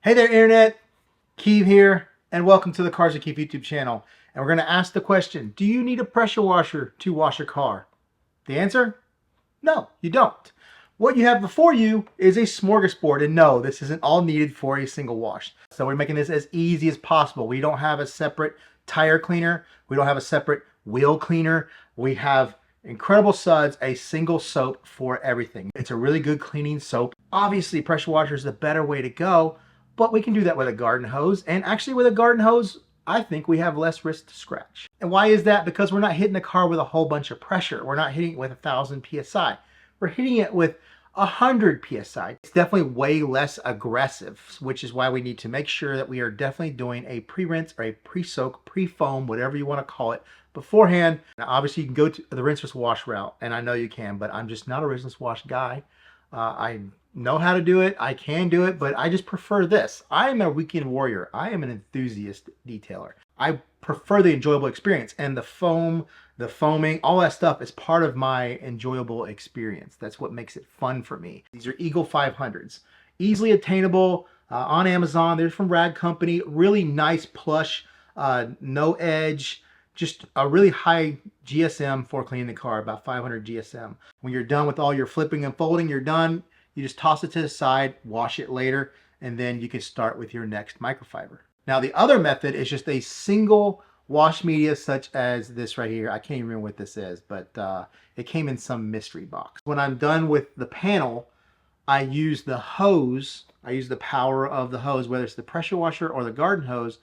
Hey there, Internet. Keeve here, and welcome to the Cars with Keeve YouTube channel. And we're going to ask the question, do you need a pressure washer to wash your car? The answer? No, you don't. What you have before you is a smorgasbord, and no, this isn't all needed for a single wash. So we're making this as easy as possible. We don't have a separate tire cleaner. We don't have a separate wheel cleaner. We have incredible suds, a single soap for everything. It's a really good cleaning soap. Obviously, pressure washer is the better way to go, but we can do that with a garden hose. And actually with a garden hose, I think we have less risk to scratch. And why is that? Because we're not hitting the car with a whole bunch of pressure. We're not hitting it with 1,000 PSI. We're hitting it with 100 PSI. It's definitely way less aggressive, which is why we need to make sure that we are definitely doing a pre-rinse or a pre-soak, pre-foam, whatever you want to call it, beforehand. Now, obviously you can go to the rinseless wash route, and I know you can, but I'm just not a rinseless wash guy. I know how to do it, I can do it, but I just prefer this. I am a weekend warrior. I am an enthusiast detailer. I prefer the enjoyable experience, and the foam, the foaming, all that stuff is part of my enjoyable experience. That's what makes it fun for me. These are Eagle 500s. Easily attainable on Amazon. They're from Rag Company. Really nice plush, no edge, just a really high GSM for cleaning the car, about 500 GSM. When you're done with all your flipping and folding, you're done. You just toss it to the side, wash it later, and then you can start with your next microfiber. Now the other method is just a single wash media such as this right here. I can't even remember what this is, but it came in some mystery box. When I'm done with the panel, I use the hose. I use the power of the hose, whether it's the pressure washer or the garden hose,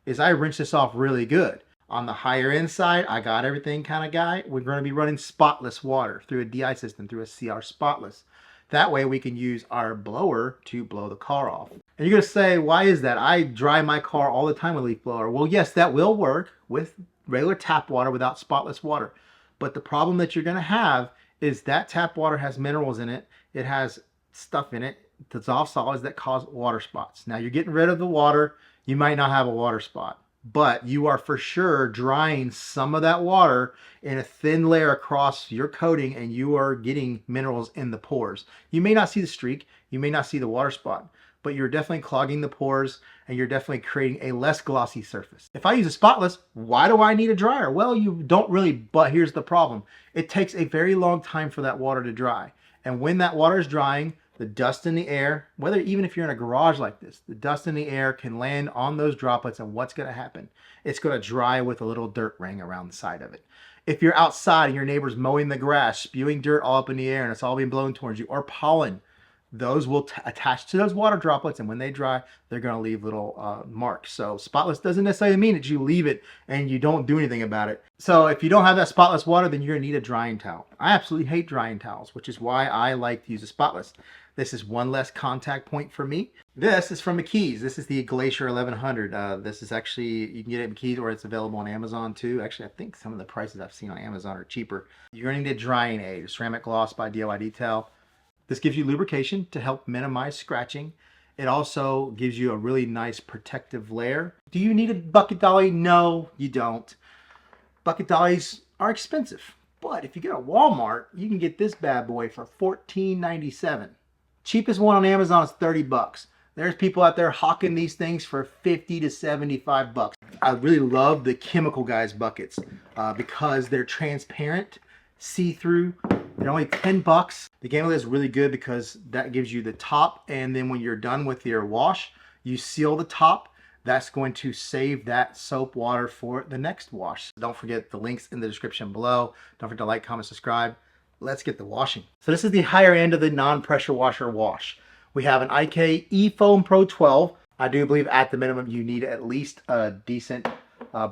is I rinse this off really good. On the higher end side, I got everything kind of guy. We're going to be running spotless water through a DI system, through a CR spotless. That way we can use our blower to blow the car off. And you're going to say, why is that? I dry my car all the time with leaf blower. Well, yes, that will work with regular tap water without spotless water. But the problem that you're going to have is that tap water has minerals in it. It has stuff in it, dissolved solids that cause water spots. Now you're getting rid of the water. You might not have a water spot, but you are for sure drying some of that water in a thin layer across your coating, and you are getting minerals in the pores. You may not see the streak, you may not see the water spot, but you're definitely clogging the pores, and you're definitely creating a less glossy surface. If I use a spotless, why do I need a dryer? Well, you don't really, but here's the problem. It takes a very long time for that water to dry. And when that water is drying, the dust in the air, whether even if you're in a garage like this, the dust in the air can land on those droplets, and what's going to happen? It's going to dry with a little dirt ring around the side of it. If you're outside and your neighbor's mowing the grass, spewing dirt all up in the air and it's all being blown towards you, or pollen, those will attach to those water droplets, and when they dry, they're going to leave little marks. So spotless doesn't necessarily mean that you leave it and you don't do anything about it. So if you don't have that spotless water, then you're going to need a drying towel. I absolutely hate drying towels, which is why I like to use a spotless. This is one less contact point for me. This is from McKee's. This is the Glacier 1100. This is actually, you can get it at McKee's, or it's available on Amazon too. Actually, I think some of the prices I've seen on Amazon are cheaper. You're going to need a drying aid, a ceramic gloss by DIY Detail. This gives you lubrication to help minimize scratching. It also gives you a really nice protective layer. Do you need a bucket dolly? No, you don't. Bucket dollies are expensive, but if you get a Walmart, you can get this bad boy for $14.97. Cheapest one on Amazon is 30 bucks. There's people out there hawking these things for 50 to 75 bucks. I really love the Chemical Guys buckets because they're transparent, see-through. They're only 10 bucks. The Gilmour is really good because that gives you the top, and then when you're done with your wash, you seal the top. That's going to save that soap water for the next wash. Don't forget the links in the description below. Don't forget to like, comment, subscribe. Let's get the washing. So this is the higher end of the non-pressure washer wash. We have an IK E-Foam Pro 12. I do believe at the minimum you need at least a decent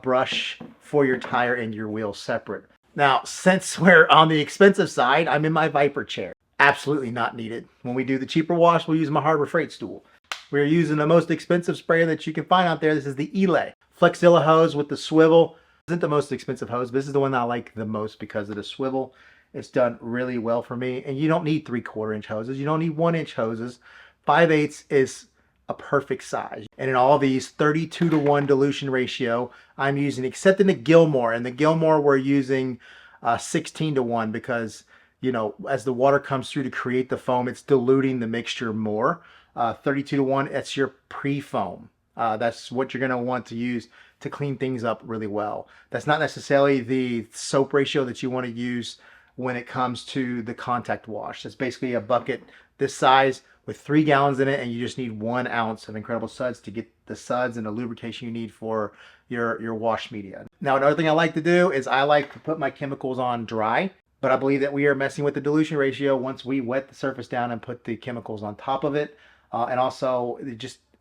brush for your tire and your wheel separate. Now, since we're on the expensive side, I'm in my Viper chair. Absolutely not needed. When we do the cheaper wash, we'll use my Harbor Freight stool. We're using the most expensive sprayer that you can find out there. This is the Elay Flexzilla hose with the swivel. This isn't the most expensive hose, but this is the one that I like the most because of the swivel. It's done really well for me. And you don't need 3/4 inch hoses. You don't need 1-inch hoses. 5/8 is a perfect size. And in all these 32:1 dilution ratio, I'm using, except in the Gilmour. And the Gilmour we're using 16:1 because, you know, as the water comes through to create the foam, it's diluting the mixture more. 32 to 1, that's your pre-foam. That's what you're going to want to use to clean things up really well. That's not necessarily the soap ratio that you want to use when it comes to the contact wash. It's basically a bucket this size with 3 gallons in it, and you just need 1 ounce of Incredible Suds to get the suds and the lubrication you need for your wash media. Now, another thing I like to do is I like to put my chemicals on dry, but I believe that we are messing with the dilution ratio once we wet the surface down and put the chemicals on top of it, and also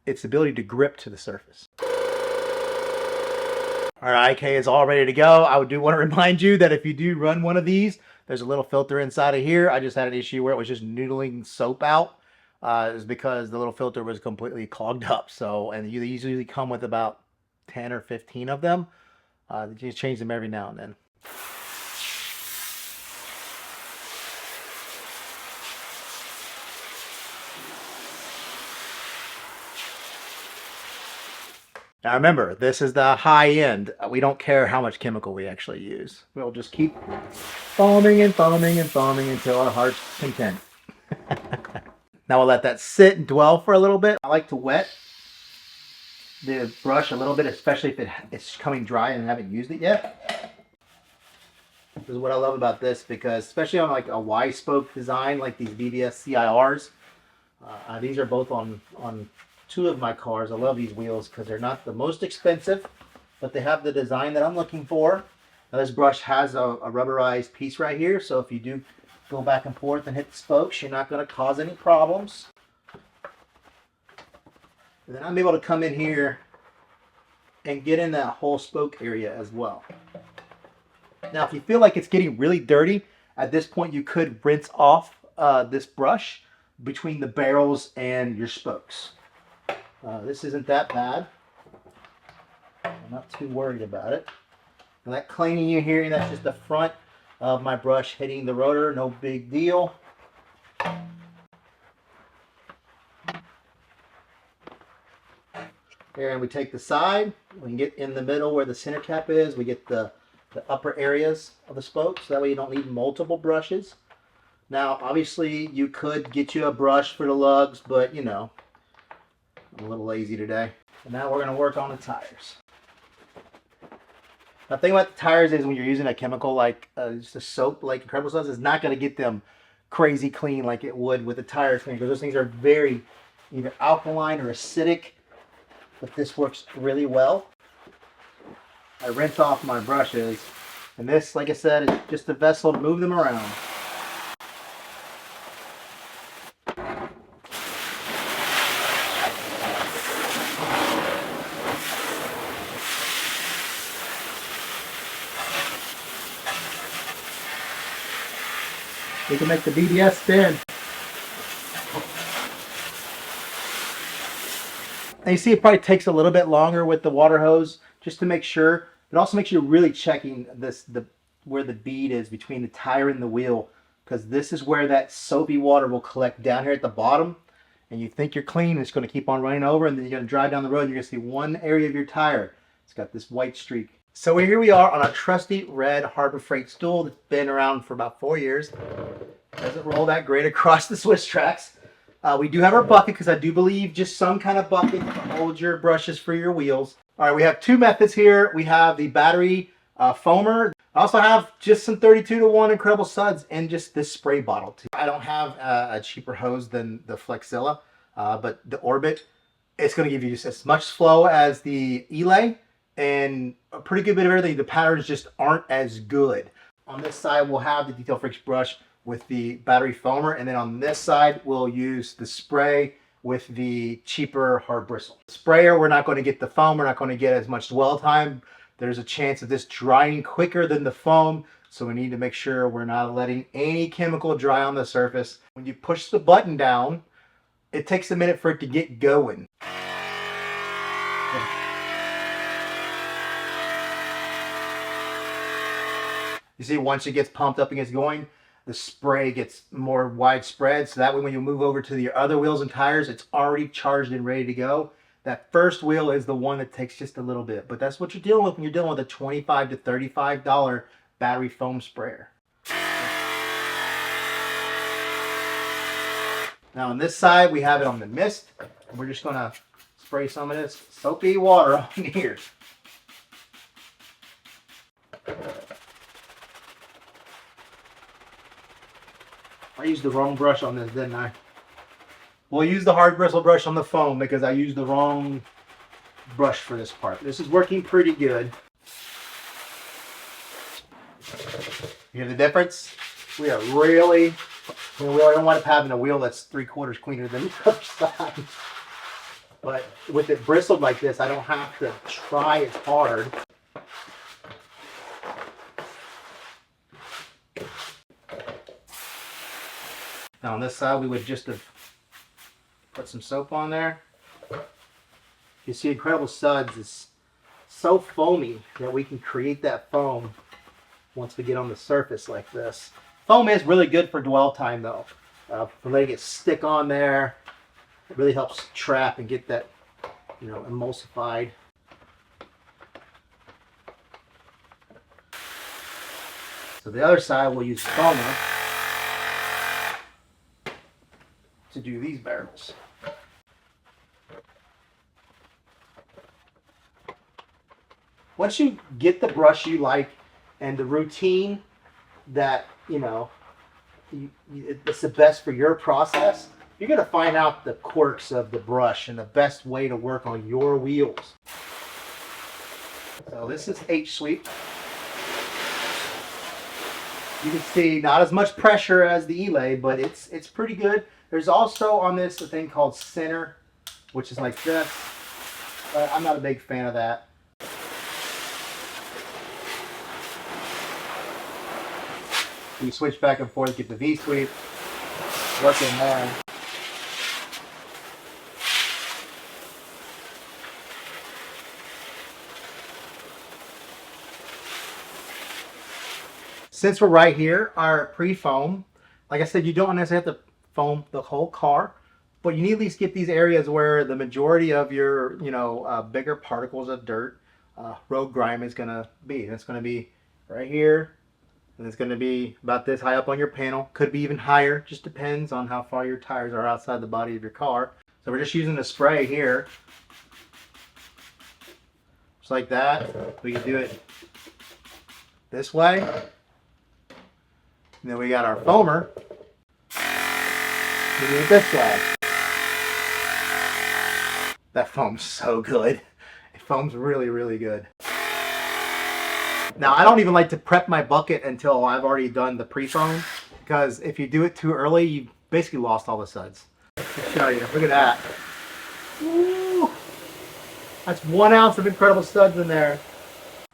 its ability to grip to the surface. All right, IK is all ready to go. I do want to remind you that if you do run one of these, there's a little filter inside of here. I just had an issue where it was just noodling soap out. It was because the little filter was completely clogged up. So, and you usually come with about 10 or 15 of them. You just change them every now and then. Now remember, this is the high end. We don't care how much chemical we actually use. We'll just keep foaming and foaming and foaming until our heart's content. Now we'll let that sit and dwell for a little bit. I like to wet the brush a little bit, especially if it's coming dry and I haven't used it yet. This is what I love about this, because especially on like a Y-spoke design like these VVS CIRs, these are both on 2 of my cars. I love these wheels because they're not the most expensive, but they have the design that I'm looking for. Now this brush has a rubberized piece right here, so if you do go back and forth and hit the spokes, you're not going to cause any problems. And then I'm able to come in here and get in that whole spoke area as well. Now if you feel like it's getting really dirty, at this point you could rinse off this brush between the barrels and your spokes. This isn't that bad. I'm not too worried about it. And that cleaning you hear, that's just the front of my brush hitting the rotor. No big deal. Here, and we take the side. We can get in the middle where the center cap is. We get the upper areas of the spokes. That way you don't need multiple brushes. Now, obviously, you could get you a brush for the lugs, but you know, I'm a little lazy today. And now we're going to work on the tires. Now, the thing about the tires is when you're using a chemical like just a soap like Incredible Suds, it's not going to get them crazy clean like it would with the tire cleaner, because those things are very either alkaline or acidic. But this works really well. I rinse off my brushes, and this, like I said, is just a vessel to move them around. We can make the BBS spin. And you see it probably takes a little bit longer with the water hose just to make sure. It also makes you really checking where the bead is between the tire and the wheel, because this is where that soapy water will collect down here at the bottom. And you think you're clean, it's going to keep on running over, and then you're going to drive down the road and you're going to see one area of your tire. It's got this white streak. So here we are on a trusty red Harbor Freight stool that's been around for about 4 years. Doesn't roll that great across the Swiss tracks. We do have our bucket, because I do believe just some kind of bucket to hold your brushes for your wheels. All right, we have 2 methods here. We have the battery foamer. I also have just some 32 to 1 Incredible Suds and just this spray bottle too. I don't have a cheaper hose than the Flexilla, but the Orbit, it's going to give you just as much flow as the Elay and a pretty good bit of everything. The patterns just aren't as good. On this side, we'll have the Detail Freaks brush with the battery foamer, and then on this side, we'll use the spray with the cheaper hard bristle. Sprayer, we're not going to get the foam. We're not going to get as much dwell time. There's a chance of this drying quicker than the foam, so we need to make sure we're not letting any chemical dry on the surface. When you push the button down, it takes a minute for it to get going. You see, once it gets pumped up and gets going, the spray gets more widespread, so that way when you move over to the other wheels and tires, it's already charged and ready to go. That first wheel is the one that takes just a little bit, but that's what you're dealing with when you're dealing with a $25 to $35 battery foam sprayer. Now on this side, we have it on the mist. And we're just going to spray some of this soapy water on here. I used the wrong brush on this, didn't I? We'll use the hard bristle brush on the foam because I used the wrong brush for this part. This is working pretty good. You hear the difference? We really don't want it having a wheel that's 3/4 cleaner than the other side. But with it bristled like this, I don't have to try as hard. Now on this side, we would just have put some soap on there. You see Incredible Suds is so foamy that we can create that foam once we get on the surface like this. Foam is really good for dwell time though. For letting it stick on there, it really helps trap and get that, you know, emulsified. So the other side we'll use foamer to do these barrels. Once you get the brush you like and the routine that, you know, it's the best for your process, you're going to find out the quirks of the brush and the best way to work on your wheels. So this is H-sweep. You can see not as much pressure as the Elay, but it's pretty good. There's also on this a thing called center, which is like this. But I'm not a big fan of that. You switch back and forth, get the V-sweep, working there. Since we're right here, our pre-foam, like I said, you don't necessarily have to foam the whole car, but you need to at least get these areas where the majority of your, you know, bigger particles of dirt, road grime is going to be. And it's going to be right here. And it's going to be about this high up on your panel. Could be even higher. Just depends on how far your tires are outside the body of your car. So we're just using the spray here. Just like that. We can do it this way. And then we got our foamer. We do it this way. That foam's so good. It foams really, really good. Now, I don't even like to prep my bucket until I've already done the pre-foam, because if you do it too early, you basically lost all the suds. Let me show you. Look at that. Ooh, that's 1 ounce of Incredible Suds in there.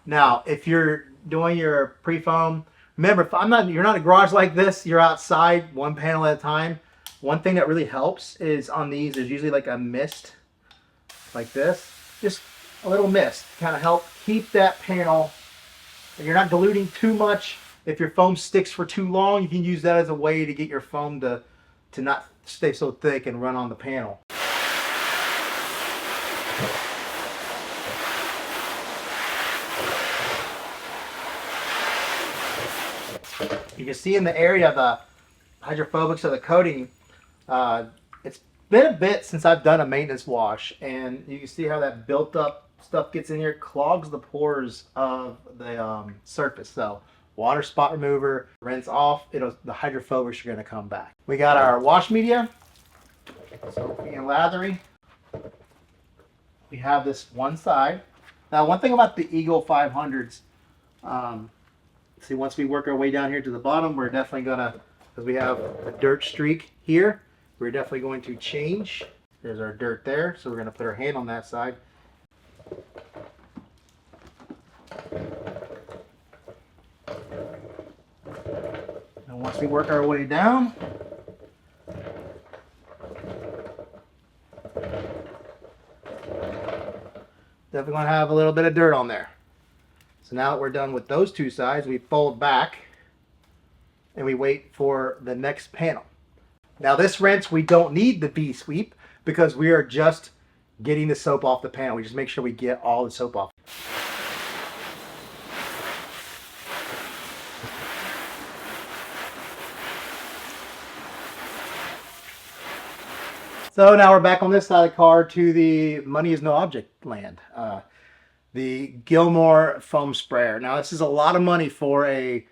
Now, if you're doing your pre-foam, remember, if you're not in a garage like this, you're outside, one panel at a time. One thing that really helps is on these, there's usually like a mist, like this. Just a little mist, kind of help keep that panel. You're not diluting too much. If your foam sticks for too long, you can use that as a way to get your foam to not stay so thick and run on the panel. You can see in the area of the hydrophobics of the coating, it's been a bit since I've done a maintenance wash, and you can see how that built up stuff gets in here, clogs the pores of the surface. So water spot remover, rinse off, the hydrophobics are going to come back. We got our wash media, soapy and lathery. We have this one side. Now, one thing about the Eagle 500s, see, once we work our way down here to the bottom, we're definitely gonna, because we have a dirt streak here, we're definitely going to change. There's our dirt there, so we're gonna put our hand on that side. And once we work our way down, definitely gonna have a little bit of dirt on there. So now that we're done with those two sides, we fold back and we wait for the next panel. Now this rinse, we don't need the V-sweep because we are just getting the soap off the panel. We just make sure we get all the soap off. So now we're back on this side of the car to the money is no object land. The Gilmour foam sprayer. Now this is a lot of money for a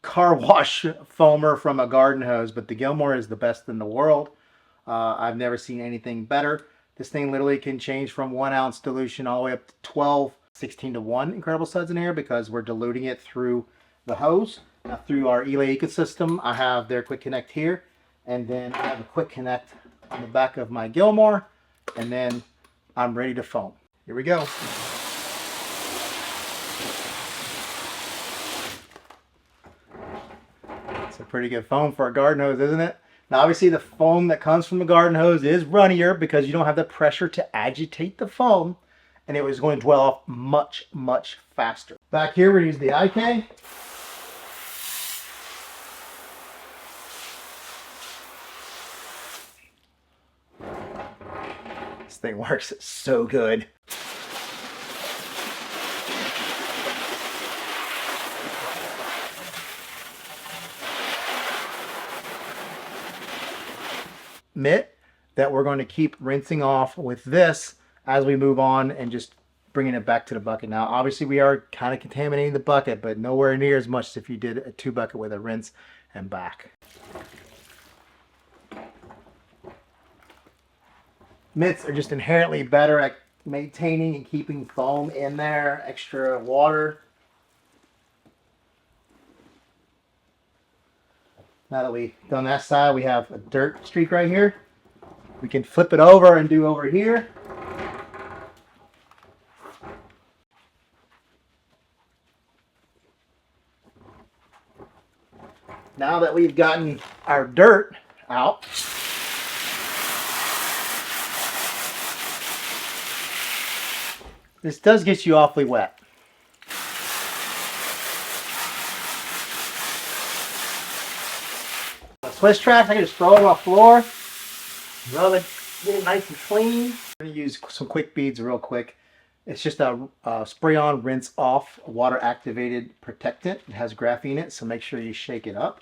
car wash foamer from a garden hose, but the Gilmour is the best in the world. I've never seen anything better. This thing literally can change from 1 ounce dilution all the way up to 12, 16 to 1 incredible suds in here because we're diluting it through the hose. Now through our Elay ecosystem, I have their quick connect here, and then I have a quick connect on the back of my Gilmour, and then I'm ready to foam. Here we go. It's a pretty good foam for a garden hose, isn't it? Now obviously the foam that comes from the garden hose is runnier because you don't have the pressure to agitate the foam, and it was going to dwell off much, much faster. Back here we use the IK. This thing works so good. Mitt that we're going to keep rinsing off with this as we move on and just bringing it back to the bucket. Now obviously we are kind of contaminating the bucket, but nowhere near as much as if you did a 2 bucket with a rinse and back. Mitts are just inherently better at maintaining and keeping foam in there, extra water. Now that we've done that side, we have a dirt streak right here. We can flip it over and do over here. Now that we've gotten our dirt out, this does get you awfully wet. Swiss tracks, I can just throw it on the floor, rub it, get it nice and clean. I'm going to use some quick beads real quick. It's just a spray on, rinse off, water activated protectant. It has graphene in it, so make sure you shake it up.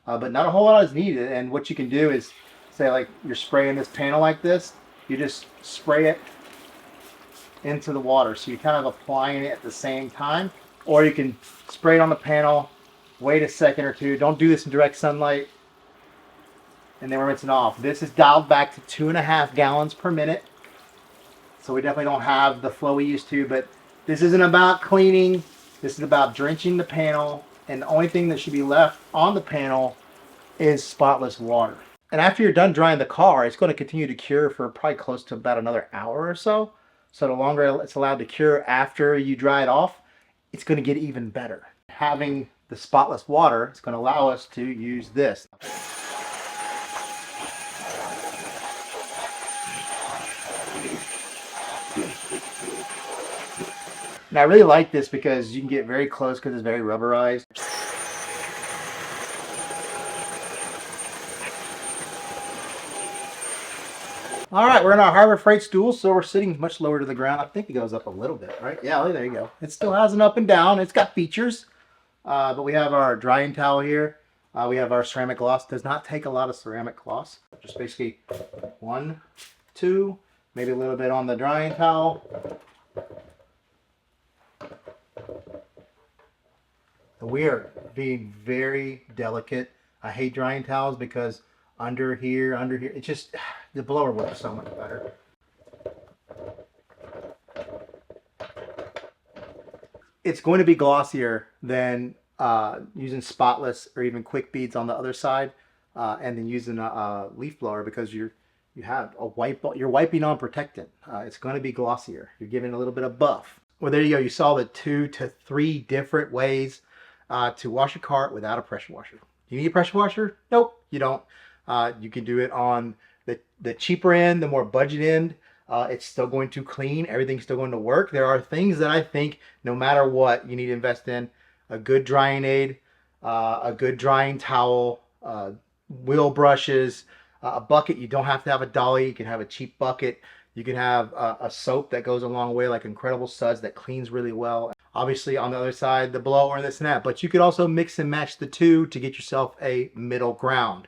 But not a whole lot is needed, and what you can do is, say like you're spraying this panel like this, you just spray it into the water. So you're kind of applying it at the same time, or you can spray it on the panel, wait a second or two. Don't do this in direct sunlight, and then we're rinsing off. This is dialed back to 2.5 gallons per minute. So we definitely don't have the flow we used to, but this isn't about cleaning. This is about drenching the panel, and the only thing that should be left on the panel is spotless water. And after you're done drying the car, it's going to continue to cure for probably close to about another hour or so. So the longer it's allowed to cure after you dry it off, it's going to get even better. Having the spotless water is going to allow us to use this. And I really like this because you can get very close because it's very rubberized. All right, we're in our Harbor Freight stool, so we're sitting much lower to the ground. I think it goes up a little bit, right? Yeah, there you go. It still has an up and down. It's got features, but we have our drying towel here. We have our ceramic gloss. Does not take a lot of ceramic gloss. Just basically 1, 2, maybe a little bit on the drying towel. We are being very delicate. I hate drying towels because under here, it just, the blower works so much better. It's going to be glossier than using spotless or even quick beads on the other side, and then using a leaf blower because you're wiping on protectant. It's going to be glossier. You're giving a little bit of buff. Well, there you go. You saw the 2 to 3 different ways to wash a car without a pressure washer. Do you need a pressure washer? Nope, you don't. You can do it on the cheaper end, the more budget end. It's still going to clean. Everything's still going to work. There are things that I think no matter what, you need to invest in. A good drying aid, a good drying towel, wheel brushes, a bucket. You don't have to have a Dolly. You can have a cheap bucket. You can have a soap that goes a long way, like Incredible Suds, that cleans really well. Obviously, on the other side, the blower and this and that. But you could also mix and match the two to get yourself a middle ground.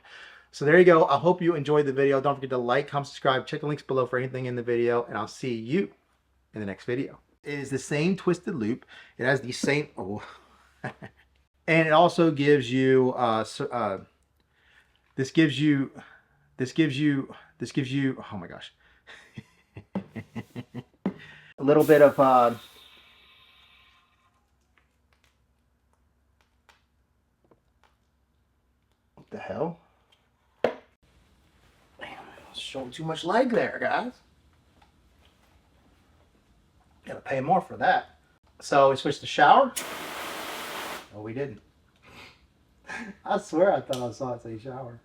So there you go. I hope you enjoyed the video. Don't forget to like, comment, subscribe, check the links below for anything in the video, and I'll see you in the next video. It is the same twisted loop. It has the same, oh. And it also gives you, this gives you, oh my gosh. A little bit of, what the hell? Showing too much leg there, guys. Gotta pay more for that. So we switched to shower. Oh, we didn't. I swear I thought I saw it say shower.